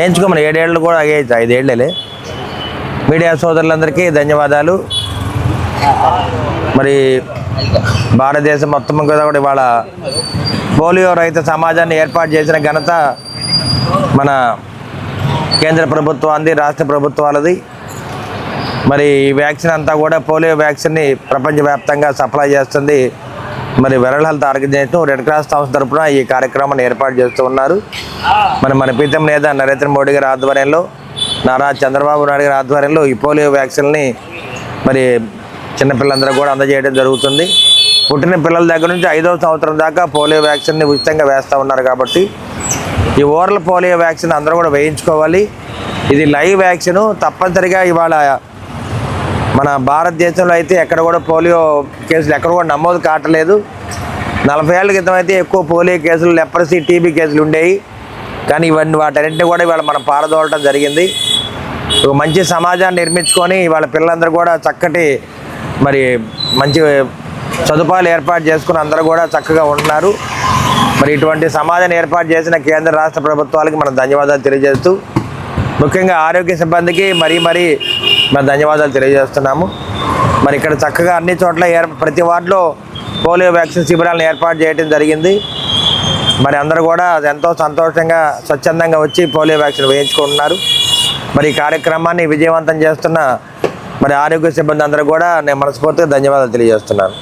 వేయించుకోమని 7 ఏళ్ళు కూడా అయ్యేది, 5 ఏళ్ళే. మీడియా సోదరులందరికీ ధన్యవాదాలు. మరి భారతదేశం మొత్తం కూడా ఇవాళ పోలియో రహిత సమాజాన్ని ఏర్పాటు చేసిన ఘనత మన కేంద్ర ప్రభుత్వాన్ని, రాష్ట్ర ప్రభుత్వాలది. మరి ఈ వ్యాక్సిన్ అంతా కూడా పోలియో వ్యాక్సిన్ని ప్రపంచవ్యాప్తంగా సప్లై చేస్తుంది మరి world health organisation, red cross సంస్థ తరఫున ఈ కార్యక్రమాన్ని ఏర్పాటు చేస్తూ ఉన్నారు. మన ప్రీతం నేత నరేంద్ర మోడీ గారి ఆధ్వర్యంలో, నారా చంద్రబాబు నాయుడు గారి ఆధ్వర్యంలో ఈ పోలియో వ్యాక్సిన్ని మరి చిన్నపిల్లలందరూ కూడా అందజేయడం జరుగుతుంది. పుట్టిన పిల్లల దగ్గర నుంచి 5వ సంవత్సరం దాకా పోలియో వ్యాక్సిన్ని ఉచితంగా వేస్తూ ఉన్నారు. కాబట్టి ఈ ఓరల్ పోలియో వ్యాక్సిన్ అందరూ కూడా వేయించుకోవాలి. ఇది లైవ్ వ్యాక్సిన్. తప్పనిసరిగా ఇవాళ మన భారతదేశంలో అయితే ఎక్కడ కూడా పోలియో కేసులు ఎక్కడ కూడా నమోదు కావట్లేదు. 40 ఏళ్ల క్రితం అయితే ఎక్కువ పోలియో కేసులు, లెప్రసీ, టీబీ కేసులు ఉండేవి. కానీ వాటన్నింటినీ కూడా ఇవాళ మనం పారదోలటం జరిగింది. ఒక మంచి సమాజాన్ని నిర్మించుకొని ఇవాళ పిల్లలందరూ కూడా చక్కటి మరి మంచి సదుపాయాలు ఏర్పాటు చేసుకుని అందరూ కూడా చక్కగా ఉంటున్నారు. మరి ఇటువంటి సమాజాన్ని ఏర్పాటు చేసిన కేంద్ర రాష్ట్ర ప్రభుత్వాలకి మనం ధన్యవాదాలు తెలియజేస్తూ, ముఖ్యంగా ఆరోగ్య సిబ్బందికి మరీ మనం ధన్యవాదాలు తెలియజేస్తున్నాము. మరి ఇక్కడ చక్కగా అన్ని చోట్ల ప్రతి వార్డులో పోలియో వ్యాక్సిన్ శిబిరాలను ఏర్పాటు చేయడం జరిగింది. మరి అందరూ కూడా ఎంతో సంతోషంగా స్వచ్ఛందంగా వచ్చి పోలియో వ్యాక్సిన్ వేయించుకుంటున్నారు. మరి ఈ కార్యక్రమాన్ని విజయవంతం చేస్తున్న మరి ఆరోగ్య సిబ్బంది అందరూ కూడా నేను మనస్ఫూర్తిగా ధన్యవాదాలు తెలియజేస్తున్నాను.